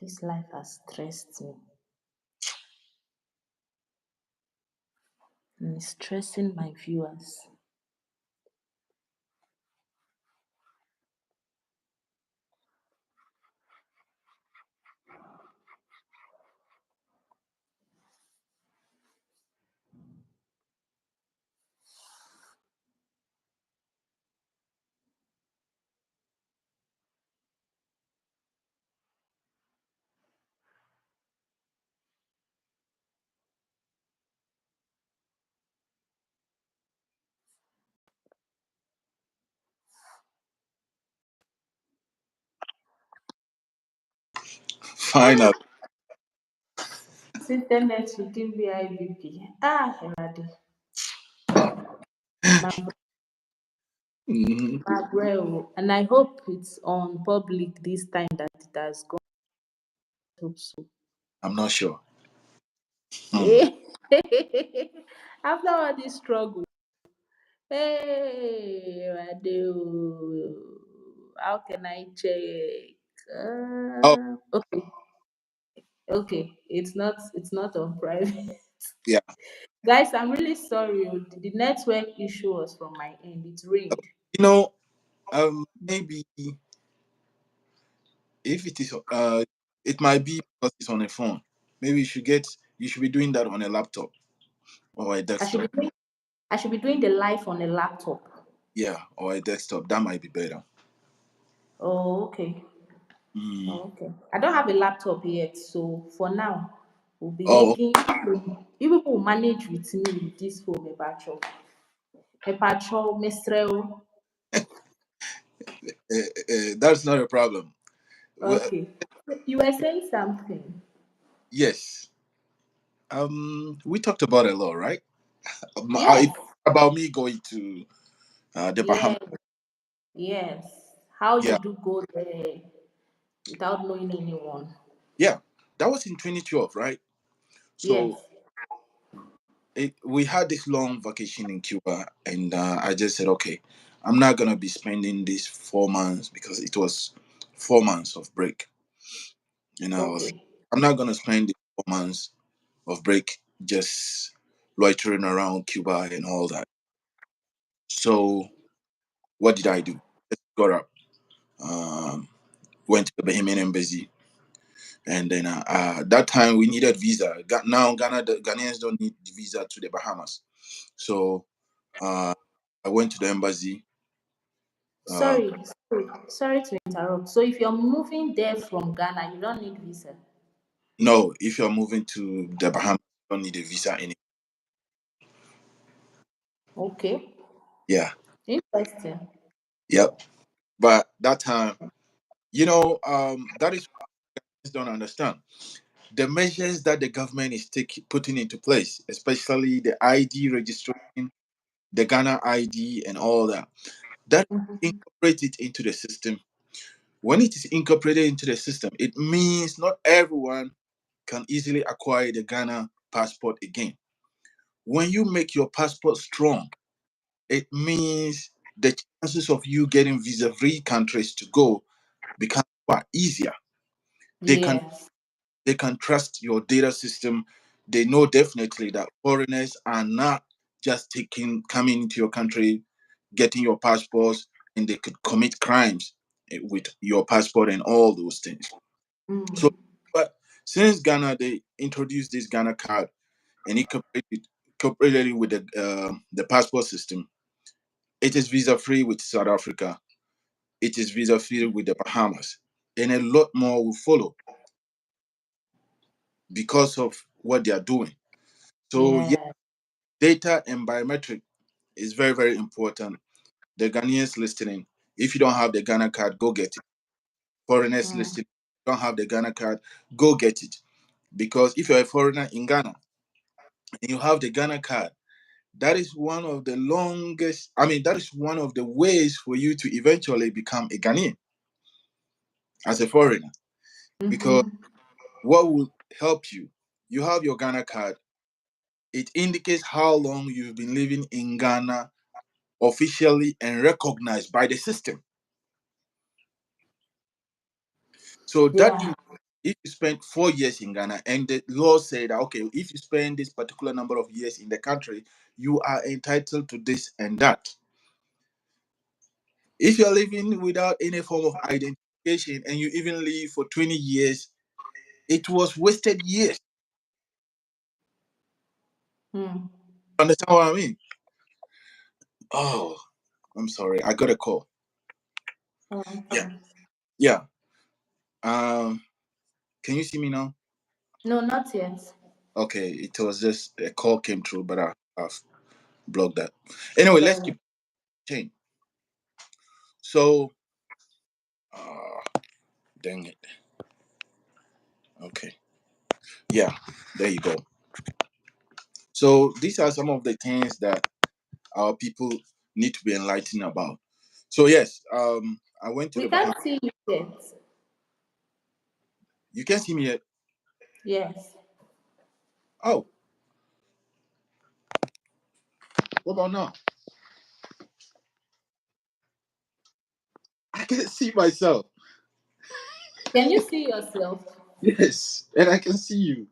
This life has stressed me. And it's stressing my viewers. Final. Internet will give me IBP. Herade. Mhm. And I hope it's on public this time that it has gone. Hope so. I'm not sure. Eh. After all this struggle, hey, Radu, how can I check? Oh, Okay, okay, it's not on private. yeah. Guys, I'm really sorry. The network issue was from my end. It ringed. You know, maybe if it is, it might be because it's on a phone. Maybe you should be doing that on a laptop or a I should desktop. be doing, I should be doing the live on a laptop. Yeah, or a desktop. That might be better. Oh, okay. Mm. Oh, okay. I don't have a laptop yet, so for now, we'll be Oh, making. You people will manage with me with this phone, Epacho. Epacho, Mestrel. that's not a problem. Well, Okay. You were saying something. yes. We talked about it a lot, right? Yes. About me going to the Bahamas. Yes. Yes. How you Yeah, do go there without knowing anyone. yeah. That was in 2012, right? Yes. So we had this long vacation in Cuba, and I just said, okay, I'm not gonna be spending these 4 months because it was 4 months of break. I was, Okay. I'm not gonna spend the 4 months of break just loitering around Cuba and all that. So what did I do? Just got up, um, went to the Bahamian embassy, and then that time we needed visa. Now the Ghanaians don't need visa to the Bahamas. So uh, I went to the embassy. Uh, Sorry to interrupt. So if you're moving there from Ghana, you don't need visa. no, if you're moving to the Bahamas, you don't need a visa anymore. Okay. Yeah, Interesting. yep. But that time, that is what I don't understand. The measures that the government is putting into place, especially the ID registration, the Ghana ID, and all that, that incorporate it into the system. When it is incorporated into the system, it means not everyone can easily acquire the Ghana passport again. When you make your passport strong, it means the chances of you getting visa-free countries to go become far easier. They can Yes. they can trust your data system. They know definitely that foreigners are not just coming into your country, getting your passports, and they could commit crimes with your passport and all those things. So, but since Ghana they introduced this Ghana card and it cooperated with the passport system, it is visa free with South Africa. It is visa free with the Bahamas, and a lot more will follow because of what they are doing. So, yeah, Yeah. data and biometric is very, very important. The Ghanaians listening, if you don't have the Ghana card, go get it. Foreigners Mm. listening, don't have the Ghana card, go get it. Because if you're a foreigner in Ghana and you have the Ghana card, that is one of the longest, that is one of the ways for you to eventually become a Ghanaian as a foreigner. Because what will help you? You have your Ghana card. It indicates how long you've been living in Ghana officially and recognized by the system. So that Yeah. if you spend 4 years in Ghana and the law said, okay, if you spend this particular number of years in the country, you are entitled to this and that. If you're living without any form of identification and you even live for 20 years, it was wasted years. Hmm. Understand what I mean? Oh, I'm sorry. I got a call. Oh, Yeah. okay. Yeah. Um, can you see me now? No, not yet. Okay, it was just a call came through, but I've blocked that. Anyway, let's Sorry. keep chain. So, uh, dang it. Okay. Yeah, there you go. So these are some of the things that our people need to be enlightened about. So yes, I went to We the Bahamas. can't see you yet. You can see me yet. Yes. Oh, what about now? I can see myself. Can you see yourself? Yes, and I can see you.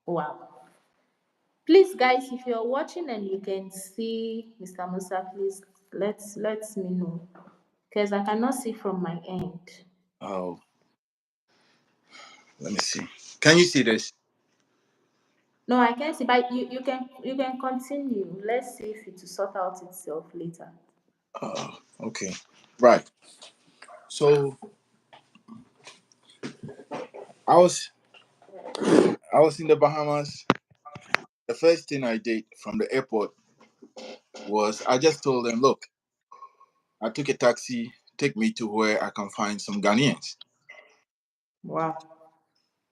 Wow. Please, guys, if you're watching and you can see Mr. Musa, please let me know because I cannot see from my end. Oh, let me see. Can you see this? No, I can't see, but you can continue. Let's see if it will sort out itself later. Okay. Right. So I was I was in the Bahamas. The first thing I did from the airport was I just told them, look, I took a taxi, take me to where I can find some Ghanaians. Wow.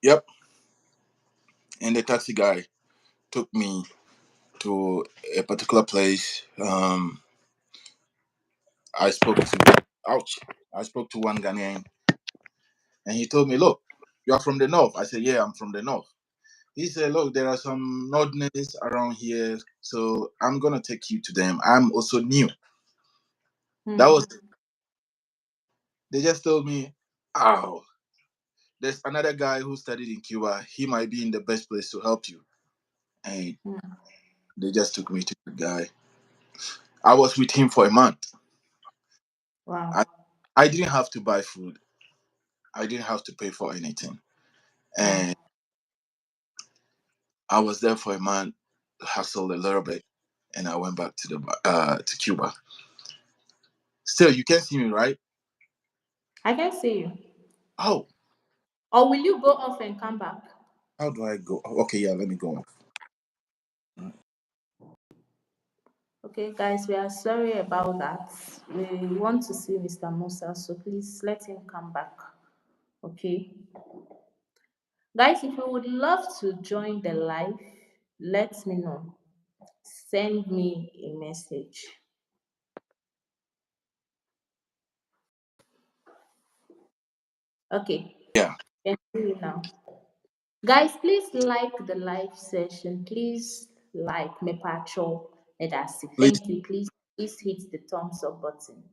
Yep. And the taxi guy took me to a particular place. I spoke to, ouch, I spoke to one Ghanaian and he told me, look, you are from the north. I said, yeah, I'm from the north. He said, look, there are some northerners around here. So I'm going to take you to them. I'm also new. That was, Hmm. they just told me, oh, there's another guy who studied in Cuba. He might be in the best place to help you. And Hmm. they just took me to the guy. I was with him for a month. I, Wow. I didn't have to buy food. I didn't have to pay for anything. Wow. And I was there for a month, hustled a little bit, and I went back to the to Cuba. Still, you can see me, right? I can see you. Oh, Or will you go off and come back? how do I go? Okay, yeah, let me go. Okay, guys, we are sorry about that. We want to see Mr. Musa, so please let him come back. Okay. Guys, if you would love to join the live, let me know. Send me a message. Okay, Yeah, can see you now. Guys, please like the live session. Please like Mepacho Edasi. please. Thank you. Please hit the thumbs up button.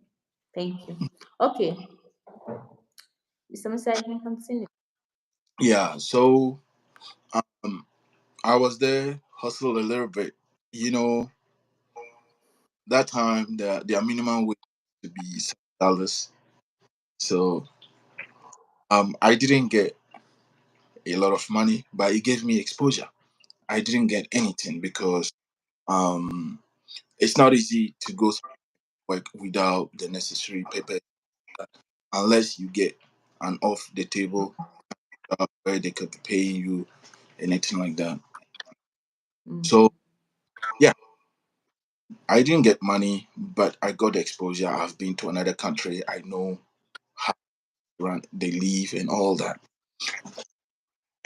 Thank you. Okay, Mr. Musa, you can continue. Yeah, so um, I was there, hustled a little bit. You know, that time their minimum wage to be $7. So I didn't get a lot of money, but it gave me exposure. I didn't get anything because um it's not easy to go to work without the necessary paper unless you get an off the table where they could be paying you anything like that. Mm. So yeah, I didn't get money, but I got the exposure. I've been to another country. I know how they live and all that.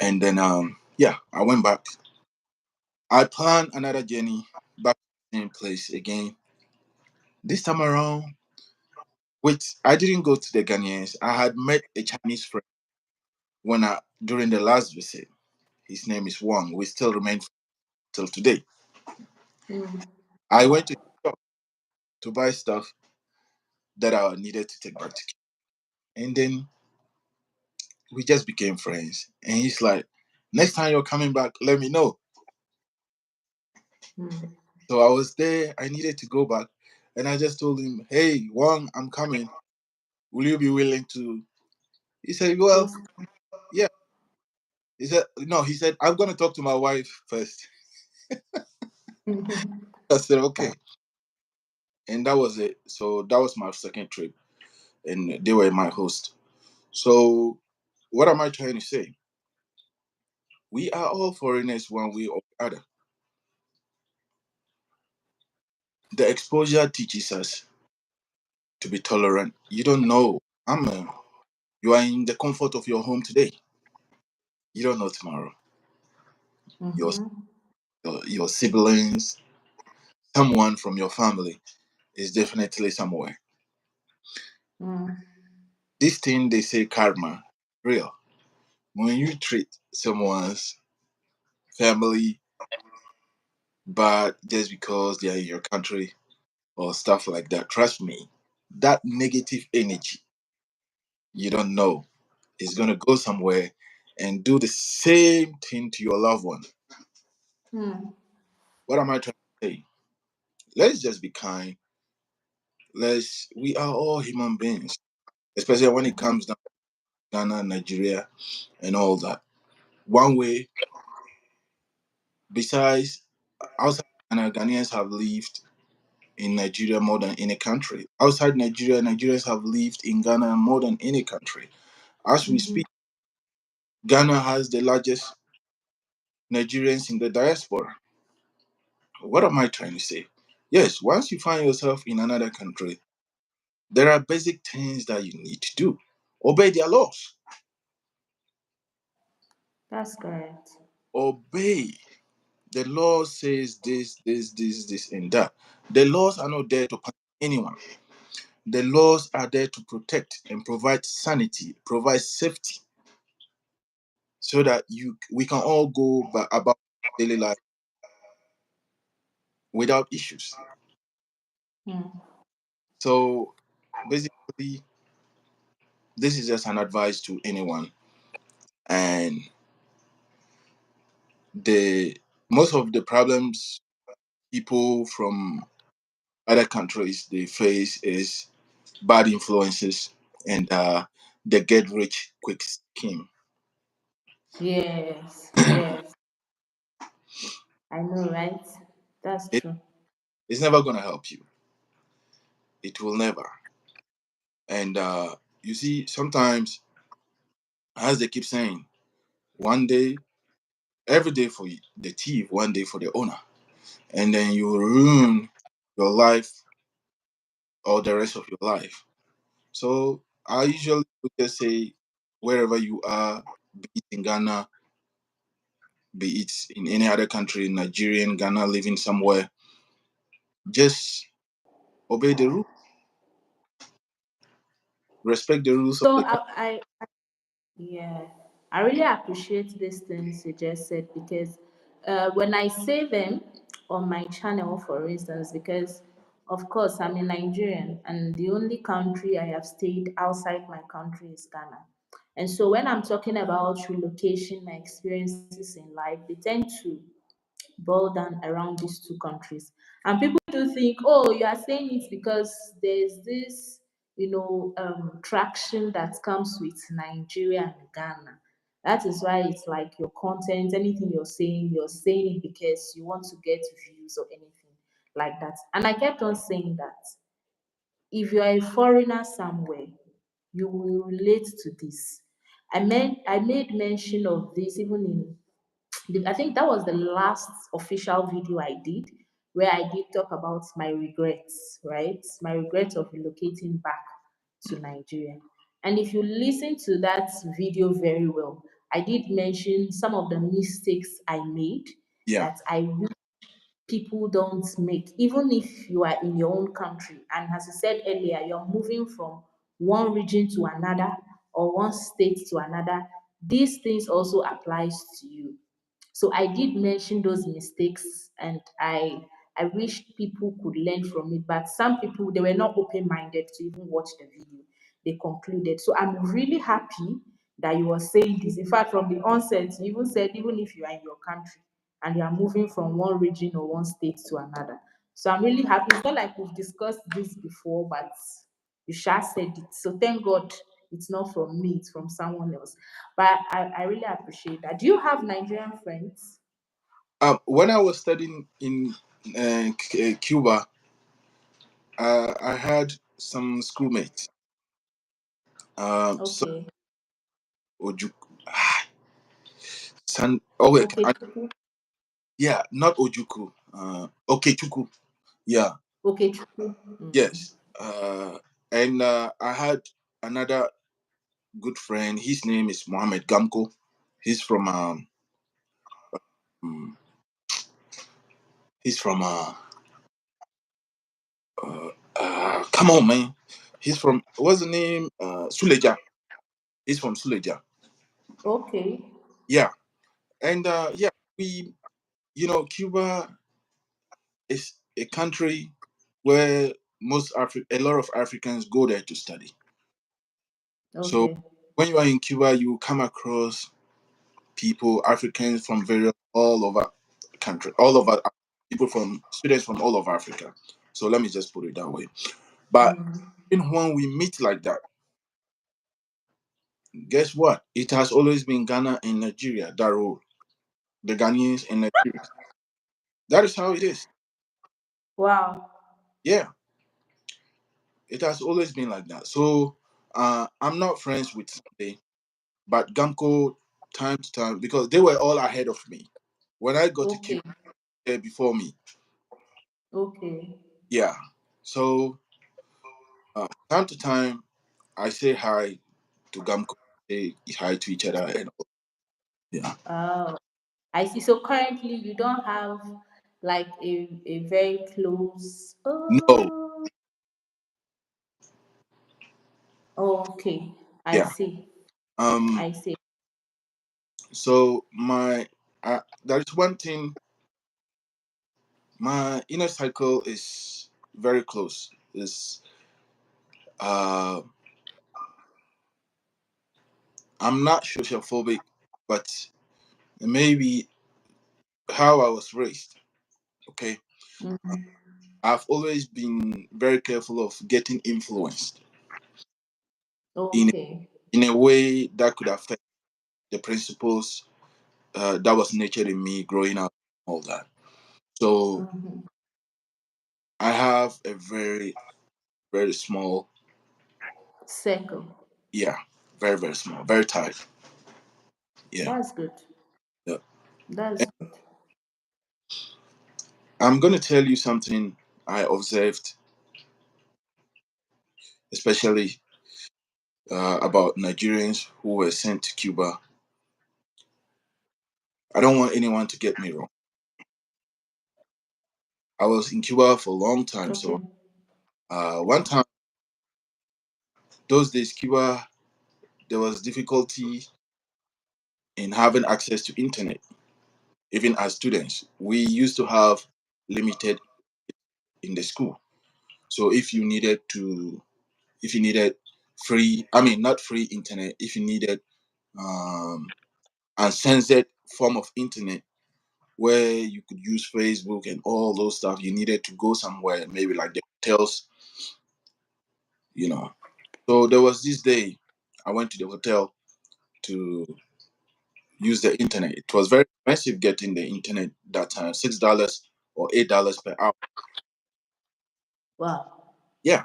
And then yeah, I went back. I planned another journey back to the same place again. This time around, which I didn't go to the Ghanaians. I had met a Chinese friend when I during the last visit. His name is Wang. We still remain till today. Mm. I went to Wow. the shop to buy stuff that I needed to take back to Kenya. And then we just became friends. And he's like, next time you're coming back, let me know. Mm. So I was there. I needed to go back. And I just told him, hey, one, I'm coming. Will you be willing to? He said, well, Host. yeah. He said, no, he said, I'm going to talk to my wife first. I said, okay. And that was it. So that was my second trip. And they were my host. So what am I trying to say? We are all foreigners one way or the other. The exposure teaches us to be tolerant. You don't know. You are in the comfort of your home today. You don't know tomorrow. Your, Mm-hmm. your siblings, someone from your family is definitely somewhere. Mm. This thing they say karma, real. When you treat someone's family bad just because they are in your country or stuff like that, trust me, that negative energy you don't know is going to go somewhere and do the same thing to your loved one. Mm. What am I trying to say? Let's just be kind. We are all human beings, especially when it Mm-hmm. comes down to Ghana, Nigeria, and all that. One way, besides outside Ghana, Ghanaians have lived in Nigeria more than any country. Outside Nigeria, Nigerians have lived in Ghana more than any country. As we Mm-hmm. speak, Ghana has the largest Nigerians in the diaspora. What am I trying to say? Yes, once you find yourself in another country, there are basic things that you need to do. Obey their laws. That's correct. Obey. The law says this, and that. The laws are not there to punish anyone. The laws are there to protect and provide sanity, provide safety, so that we can all go about daily life without issues. Mm. So basically, this is just an advice to anyone. And the most of the problems people from other countries they face is bad influences and the get rich quick scheme. Yes. Yes. I know, right? That's It, true. it's never gonna help you. It will never. And you see, sometimes, as they keep saying, one day, every day for the thief, one day for the owner, and then you will ruin your life or the rest of your life. So I usually would just say, wherever you are, be it in Ghana, be it in any other country, Nigerian, Ghana, living somewhere, just obey the rules, respect the rules of So the country. yeah, I really appreciate these things you just said because when I say them on my channel, for instance, because of course I'm a Nigerian and the only country I have stayed outside my country is Ghana. And so when I'm talking about relocation, my experiences in life, they tend to boil down around these two countries. And people do think, oh, you are saying it because there's this, traction that comes with Nigeria and Ghana. That is why it's like your content, anything you're saying it because you want to get views or anything like that. And I kept on saying that if you are a foreigner somewhere, you will relate to this. I made mention of this even in I think that was the last official video I did where I did talk about my regrets, right? My regret of relocating back to Nigeria. And if you listen to that video very well, I did mention some of the mistakes I made Yeah, that I wish people don't make, even if you are in your own country. And as I said earlier, you're moving from one region to another or one state to another. These things also applies to you. So I did mention those mistakes and I wish people could learn from it. But some people they were not open-minded to even watch the video. They concluded. So I'm really happy that you were saying this. In fact, from the onset, you even said even if you are in your country and you are moving from one region or one state to another. So I'm really happy. It's not like we've discussed this before, but you sure said it. So thank God it's not from me, it's from someone else. But I really appreciate that. Do you have Nigerian friends? When I was studying in Cuba, I had some schoolmates. Some Okay. Ojuk, San. Oh wait, Okay, Chuku. yeah, not Ojuku. Okay, Chuku. Yeah, Okay, Chuku. yes. And I had another good friend. His name is Mohammed Gamko. He's from mm, he's from come on, man. He's from what's the name? Suleja. He's from Suleja. Okay. Yeah, and yeah, we, Cuba is a country where a lot of Africans go there to study. So Okay. when you are in Cuba, you come across people, Africans from various all over the country, all over people from students from all over Africa. So let me just put it that way. But Mm. even when we meet like that, guess what? It has always been Ghana and Nigeria that rule. The Ghanaians and Nigerians. That is how it is. Wow. Yeah, it has always been like that. So I'm not friends with Sunday, but Gamco time to time because they were all ahead of me. When I got to Cuba, Okay. they before me. Okay. Yeah. So time to time I say hi to Gamco, say hi to each other, and all. Yeah. Oh, I see. So currently you don't have like a very close. No. Okay. I Yeah. see. Um. I see. So there is one thing. My inner cycle is very close. Is uh, I'm not social phobic, but maybe how I was raised. Okay, Mhm. I've always been very careful of getting influenced in Okay. in a way that could affect the principles that was nurtured in me growing up, all that. So Mhm. I have a very very small, Circle. yeah, very very small, very tight, yeah. That's good. Yeah. That's And good. I'm gonna tell you something I observed, especially about Nigerians who were sent to Cuba. I don't want anyone to get me wrong. I was in Cuba for a long time, so Okay. one time, those days, Cuba, there was difficulty in having access to internet. Even as students, we used to have limited in the school. So if you needed free, I mean not free internet, if you needed um, uncensored form of internet where you could use Facebook and all those stuff, you needed to go somewhere, maybe like the hotels, you know. So there was this day I went to the hotel to use the internet. It was very expensive getting the internet that time, $6 or $8 per hour. Wow. Yeah.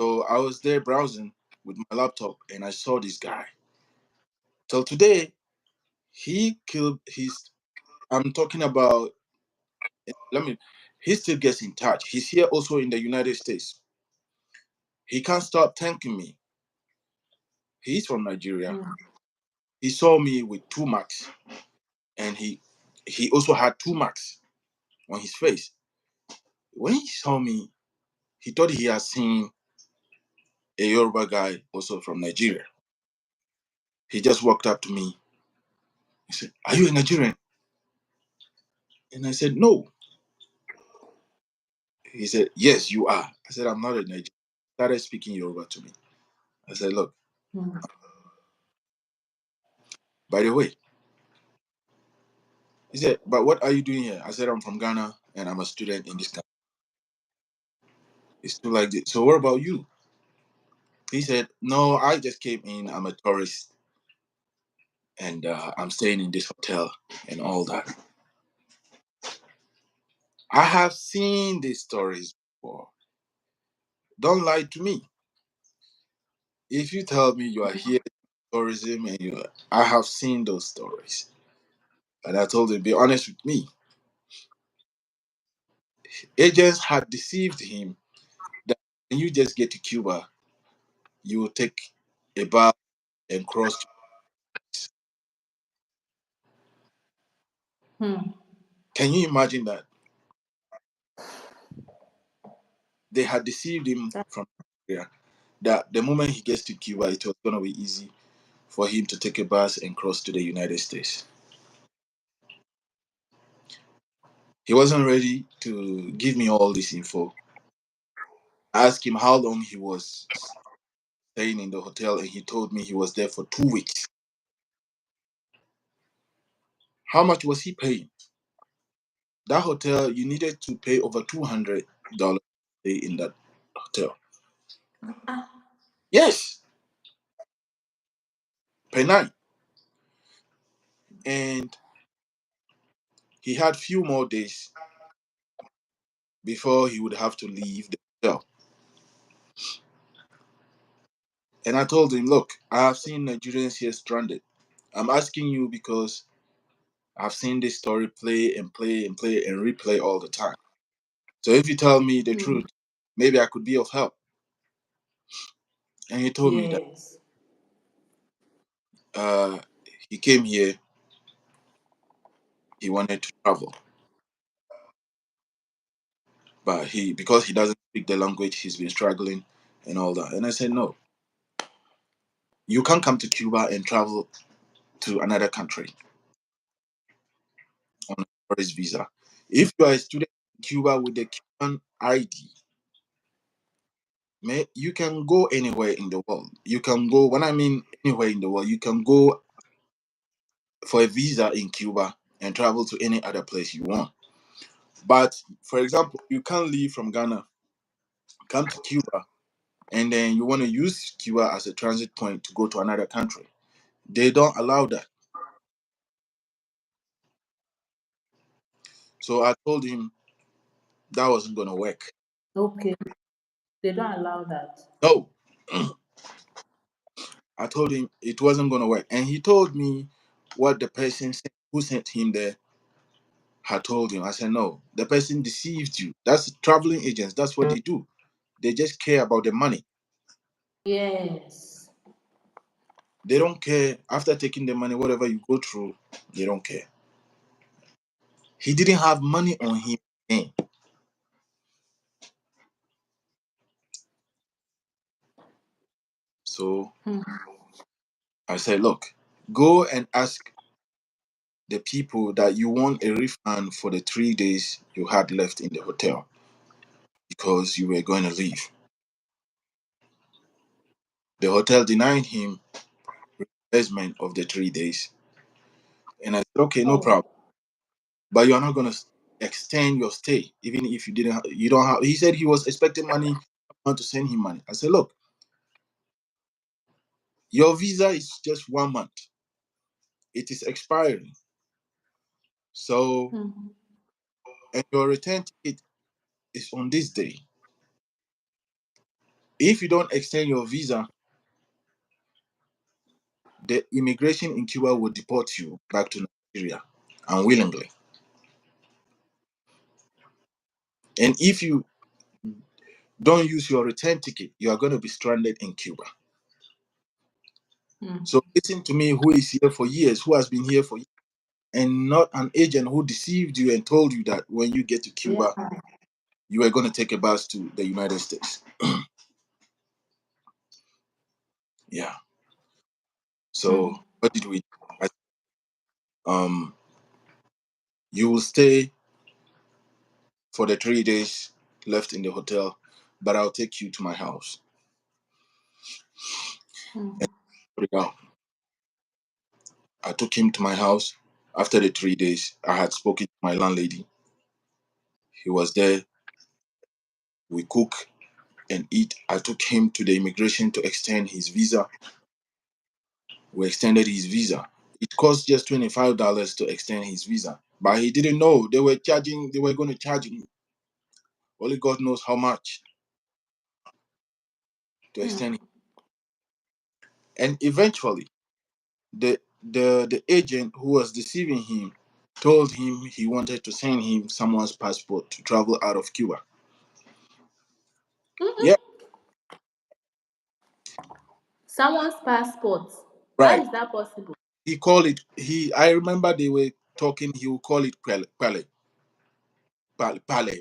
So I was there browsing with my laptop and I saw this guy. Till today, he killed his I'm talking about let me he still gets in touch. He's here also in the United States. He can't stop thanking me. He's from Nigeria. Mm. He saw me with 2 marks and he also had 2 marks on his face. When he saw me, he thought he had seen a Yoruba guy also from Nigeria. He just walked up to me. He said, "Are you a Nigerian?" And I said, "No." He said, "Yes, you are." I said, "I'm not a Nigerian." He started speaking Yoruba to me. I said, "Look, Mm. By the way, he said, but what are you doing here? I said, I'm from Ghana and I'm a student in this country. It's too like this. So what about you? He said, no, I just came in. I'm a tourist and I'm staying in this hotel and all that. I have seen these stories before. Don't lie to me. If you tell me you are here in tourism and I have seen those stories. And I told him, be honest with me. Agents had deceived him that when you just get to Cuba, you will take a bus and cross. Hmm. Can you imagine that? They had deceived him That, from Nigeria that the moment he gets to Cuba, it was going to be easy for him to take a bus and cross to the United States. He wasn't ready to give me all this info. I asked him how long he was staying in the hotel, and he told me he was there for 2 weeks. How much was he paying? That hotel, you needed to pay over $200 a day in that hotel. Yes, per night. And he had few more days before he would have to leave the hotel. And I told him, look, I have seen Nigerians here stranded. I'm asking you because I've seen this story play and play and play and replay all the time. So if you tell me the hmm. truth, maybe I could be of help. And he told me that Yes. uh, he came here, he wanted to travel, but because he doesn't speak the language, he's been struggling and all that. And I said, no, you can't come to Cuba and travel to another country on a tourist visa. If you are a student in Cuba with a Cuban ID, you can go anywhere in the world. You can go, when I mean anywhere in the world, you can go for a visa in Cuba and travel to any other place you want. But for example, you can't leave from Ghana, come to Cuba, and then you want to use Cuba as a transit point to go to another country. They don't allow that. So I told him that wasn't going to work. Okay. They don't allow that. No, I told him it wasn't going to work. And he told me what the person who sent him there had told him. I said, no, the person deceived you. That's traveling agents. That's what they do. They just care about the money. Yes. They don't care after taking the money, whatever you go through, they don't care. He didn't have money on him then. So Hmm. I said, look, go and ask the people that you want a refund for the 3 days you had left in the hotel because you were going to leave. The hotel denied him replacement of the 3 days. And I said, okay, no Oh. problem. But you're not going to extend your stay, even if you didn't, you don't have, he said he was expecting money. I want to send him money. I said, look, your visa is just 1 month. It is expiring. So, Hmm. and your return ticket is on this day. If you don't extend your visa, the immigration in Cuba will deport you back to Nigeria unwillingly. And if you don't use your return ticket, you are going to be stranded in Cuba. Hmm. So listen to me, who is here for years, who has been here for years, and not an agent who deceived you and told you that when you get to Yeah. Cuba, you are going to take a bus to the United States. Yeah. So Hmm. what did we do? Um, you will stay for the 3 days left in the hotel, but I'll take you to my house Hmm. and put it out. I took him to my house. After the 3 days, I had spoken to my landlady. He was there. We cook and eat. I took him to the immigration to extend his visa. We extended his visa. It cost just $25 to extend his visa, but he didn't know they were charging. They were going to charge him. Only God knows how much to extend. And eventually, the agent who was deceiving him told him he wanted to send him someone's passport to travel out of Cuba. Yeah, Someone's passport. How right. is that possible? He called it. He. I remember they were talking. He would call it Pale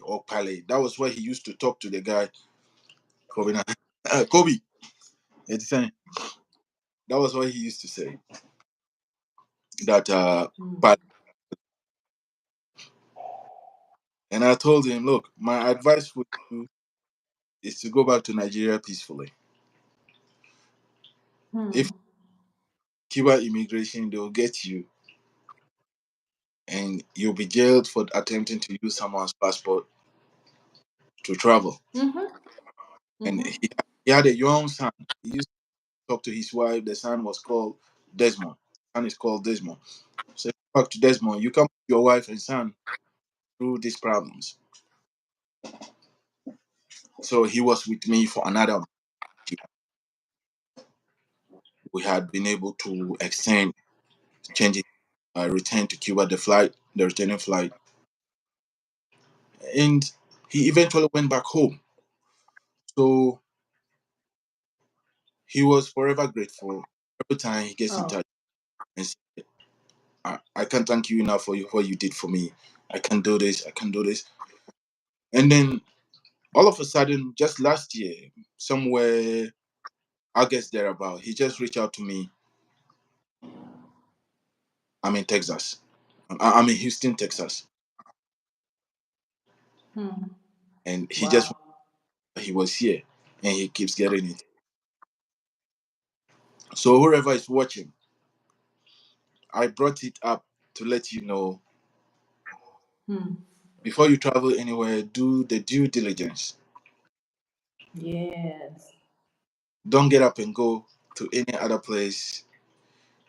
or Pale. That was why he used to talk to the guy, Kobe. Kobe. It's saying that was what he used to say. That Hmm. Pale. And I told him, look, my advice for you is to go back to Nigeria peacefully. If Hmm. Cuba immigration, they'll get you and you'll be jailed for attempting to use someone's passport to travel. Mm-hmm. And Mm-hmm. he had a young son. He used to talk to his wife. The son was called Desmond. The son is called Desmond. So talk to Desmond. You come with your wife and son through these problems. So he was with me for another month. We had been able to extend, change it, return to Cuba, the returning flight. And he eventually went back home. So he was forever grateful. Every time he gets in Oh. touch and says, I can't thank you enough for what you did for me. I can do this. I can do this. And then all of a sudden, just last year, somewhere August thereabout, he just reached out to me. I'm in Texas. I'm in Houston, Texas, Hmm. and Wow. he was here, and he keeps getting it. So whoever is watching, I brought it up to let you know Hmm. before you travel anywhere, do the due diligence. Yes. Don't get up and go to any other place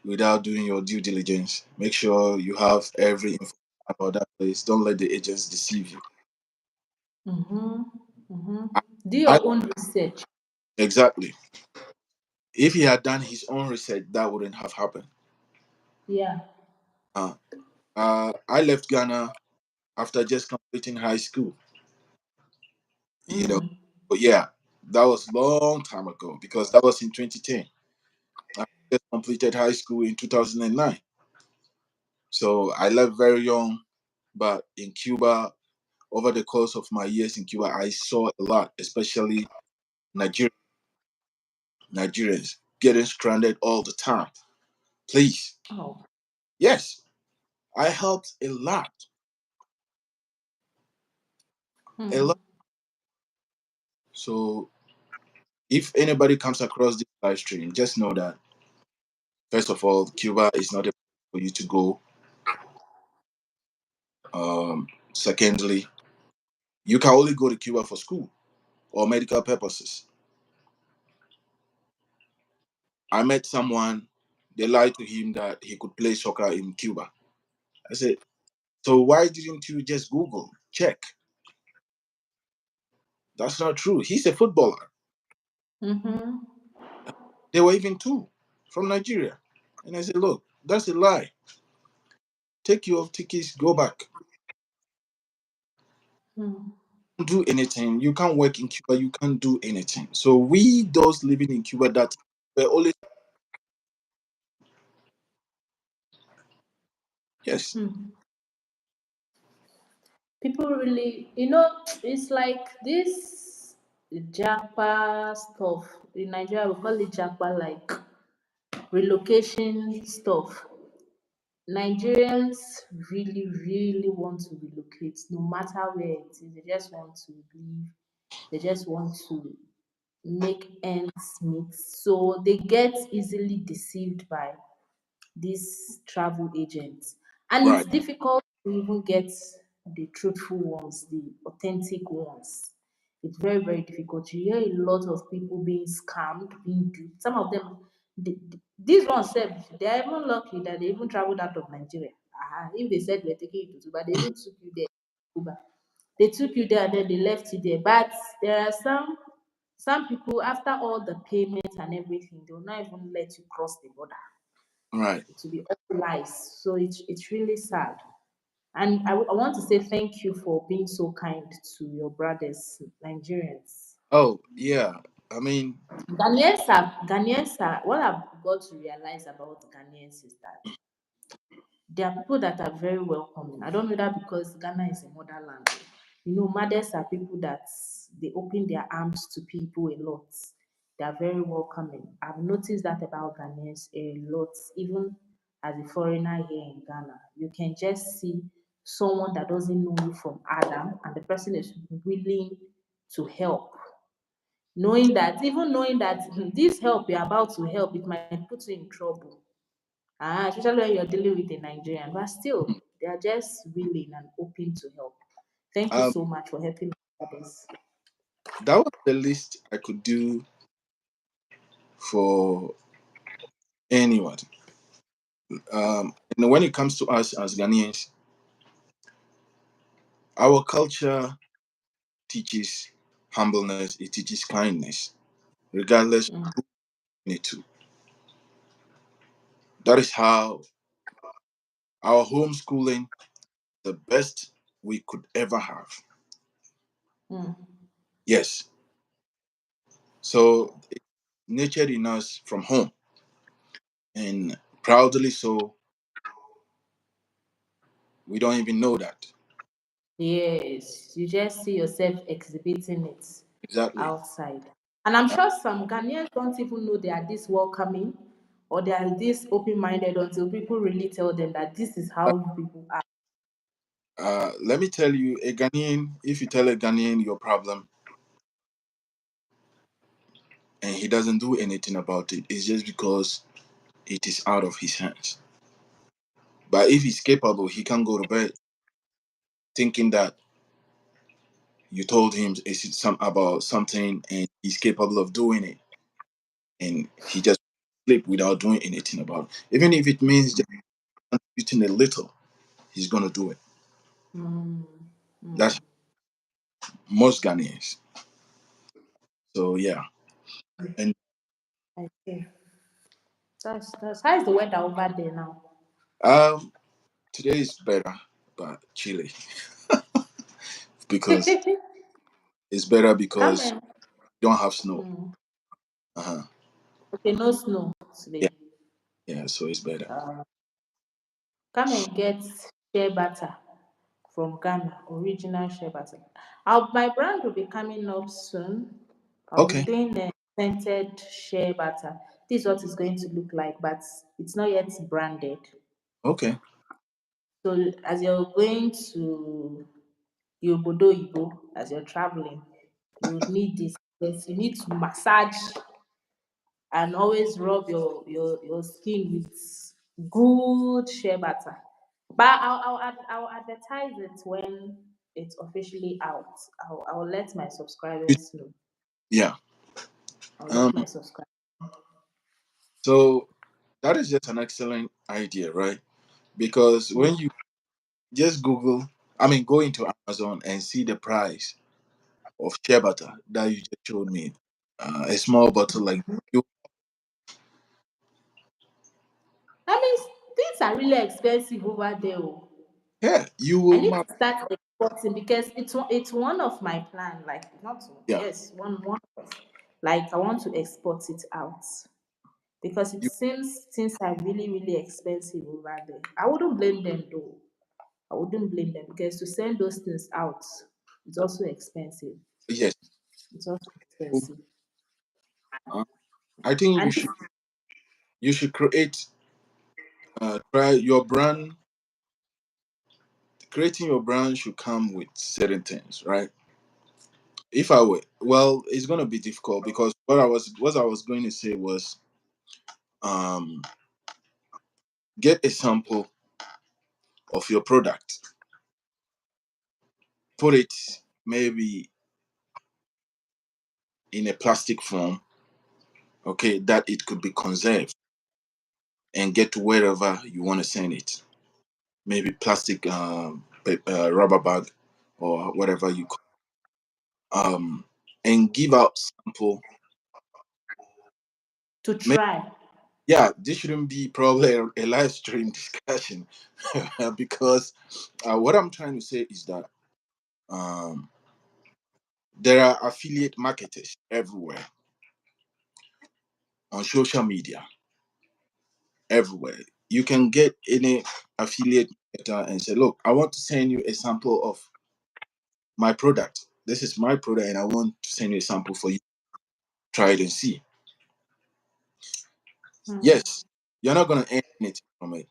without doing your due diligence. Make sure you have every info about that place. Don't let the agents deceive you. Mm-hmm. Mm-hmm. I, Do I your own research. exactly. If he had done his own research, that wouldn't have happened. Yeah. Uh, I left Ghana after just completing high school. You know, Mm. but yeah, that was long time ago because that was in 2010. I just completed high school in 2009. So I left very young, but in Cuba, over the course of my years in Cuba, I saw a lot, especially Niger- Nigerians getting stranded all the time. Please, Oh. yes, I helped a Hmm. lot. So if anybody comes across this live stream, just know that first of all, Cuba is not a place for you to go. Secondly, you can only go to Cuba for school or medical purposes. I met someone, they lied to him that he could play soccer in Cuba. I said, so why didn't you just Google, check? That's not true. He's a footballer. Mm-hmm. There were even two from Nigeria. And I said, look, that's a lie. Take your tickets, go back. Hmm. Don't do anything. You can't work in Cuba, you can't do anything. So we those living in Cuba that were always yes. Hmm. People really, it's like this Japa stuff. In Nigeria, we call it Japa, like relocation stuff. Nigerians really, really want to relocate, no matter where it is. They just want to live. They just want to make ends meet. So they get easily deceived by these travel agents. And Right. it's difficult to even get the truthful ones, the authentic ones. It's very, very difficult. You hear a lot of people being scammed, being duped. Some of them, these ones, they're even lucky that they even traveled out of Nigeria. If they said we're taking you to Cuba, they even took you there. Cuba. They took you there and then they left you there. But there are some people, after all the payments and everything, they will not even let you cross the border. Right. It will be all lies. So it's really sad. And I want to say thank you for being so kind to your brothers, Nigerians. Oh, yeah. I mean, Ghanaians are, what I've got to realize about Ghanaians is that there are people that are very welcoming. I don't know that because Ghana is a motherland. You know, mothers are people that they open their arms to people a lot. They are very welcoming. I've noticed that about Ghanaians a lot, even as a foreigner here in Ghana. You can just see someone that doesn't know you from Adam, and the person is willing to help, even knowing that this help you're about to help, it might put you in trouble. Especially when you're dealing with a Nigerian, but still, they are just willing and open to help. Thank you um, so much for helping others. that was the least I could do for anyone. And when it comes to us as Ghanaians, our culture teaches humbleness, it teaches kindness, regardless of Mm, who it to. That is how our homeschooling, the best we could ever have. mm. Yes. So it's nurtured in us from home. And proudly so, we don't even know that. Yes, you just see yourself exhibiting it Exactly. outside. And I'm Uh, sure some Ghanaians don't even know they are this welcoming or they are this open minded until people really tell them that this is how people are. let me tell you, a Ghanaian, if you tell a Ghanaian your problem and he doesn't do anything about it, it's just because it is out of his hands. But if he's capable, he can go to bed thinking that you told him it's some about something and he's capable of doing it, and he just sleep without doing anything about it. Even if it means just contributing a little, he's gonna do it. Mm, That's mm. most Ghanaians. So yeah, and I see. That's how is the weather over there now? um, today is better, but chilly because it's better Come because in. you don't have snow. Mm. Uh huh. Okay, no snow Yeah, today. yeah. So it's better. Uh, Come and get shea butter from Ghana, original shea butter. My brand will be coming up soon. I'll be Okay, doing a scented shea butter. This is what it's going to look like, but it's not yet branded. okay. So as you're going to Yobodo Ibo, as you're traveling, you would need this. Yes, you need to massage and always rub your skin with good shea butter. But I'll advertise it when it's officially out. I'll let my subscribers know. Yeah. I'll let my Um. subscribers. So that is just an excellent idea, right? Because when Mm. you just Google, I mean, go into Amazon and see the price of shea butter that you just showed me. A small bottle like you, That means things are really expensive over there. Oh. yeah, you I will. need to start exporting because it's one of my plan. Like not one, Yeah, yes, one of, like I want to export it out because it you, seems things are really really expensive over there. I wouldn't blame them though. I wouldn't blame them because to send those things out, it's also expensive. yes. It's also expensive. Uh, I think And you should create try your brand. Creating your brand should come with certain things, right? If I were, well, it's gonna be difficult because what I was going to say was, um, get a sample of your product, put it maybe in a plastic form, okay, that it could be conserved and get to wherever you want to send it. Maybe plastic, rubber bag, or whatever you call, and give out sample. To try. Yeah, this shouldn't be probably a live stream discussion because what I'm trying to say is that um, there are affiliate marketers everywhere on social media, everywhere. You can get any affiliate marketer and say, look, I want to send you a sample of my product. This is my product, and I want to send you a sample for you. Try it and see. Mm, Yes, you're not going to earn anything from it.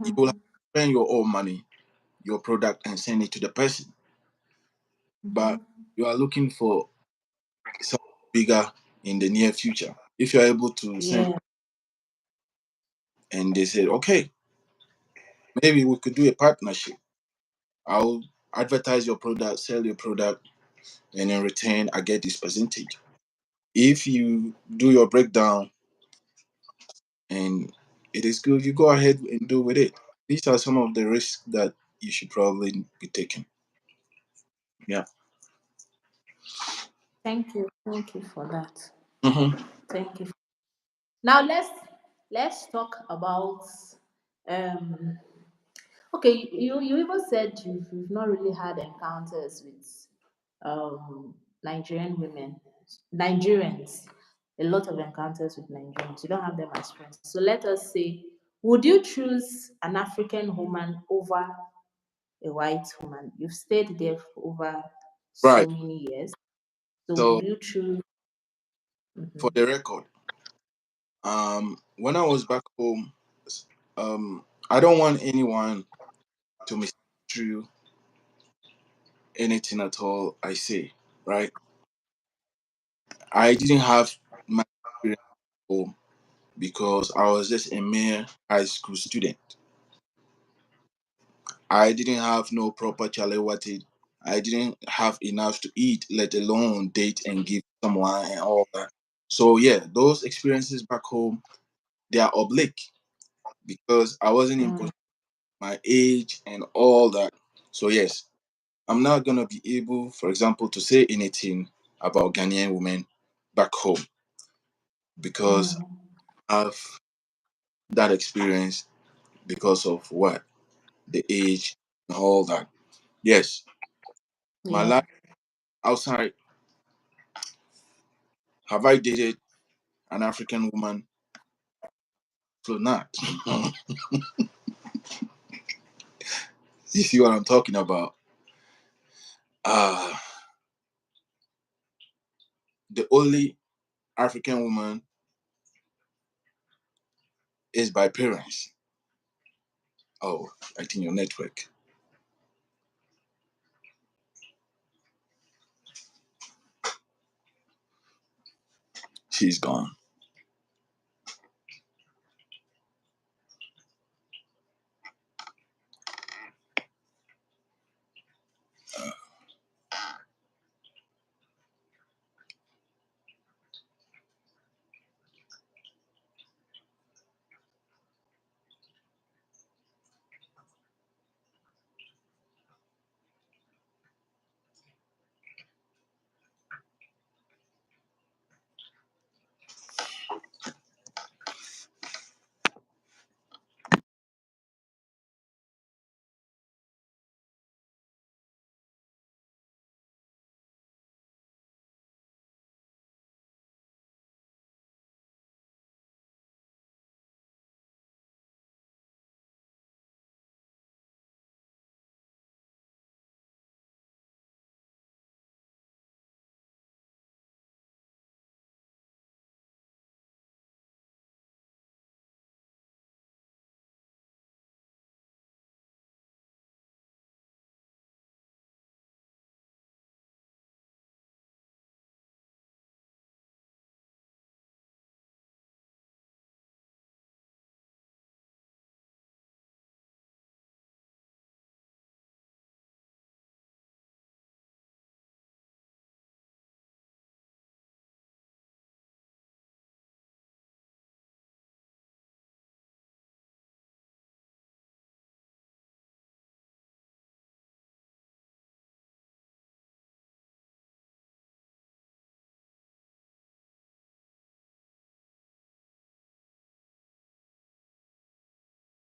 You will have mhm, to spend your own money, your product, and send it to the person. But mhm. you are looking for something bigger in the near future. If you're able to send, Yeah. and they said, okay, maybe we could do a partnership. I'll advertise your product, sell your product, and in return, I get this percentage. If you do your breakdown and it is good, you go ahead and do with it. These are some of the risks that you should probably be taking. Yeah. Thank you. Thank you for that. Hmm. Thank you. Now let's talk about um okay, you even said you've not really had encounters with Nigerian women, Nigerians, a lot of encounters with Nigerians. You don't have them as friends. So let us say, would you choose an African woman over a white woman? You've stayed there for over so Right. many years. So So, will you choose? for Mhm. the record, when I was back home, I don't want anyone to misconstrue anything at all I say. Right. I didn't have my experience at home because I was just a mere high school student. I didn't have no proper chalewati. I didn't have enough to eat, let alone date and give someone and all that. So yeah, those experiences back home, they are oblique because I wasn't in Mm, my age and all that. So yes, I'm not gonna be able, for example, to say anything about Ghanaian women back home because mm, I have that experience because of what? The age and all that. Yes, my yeah. life outside, have I dated an African woman? So not. You see what I'm talking about? Uh the only African woman is by parents. Oh, I think your network. She's gone.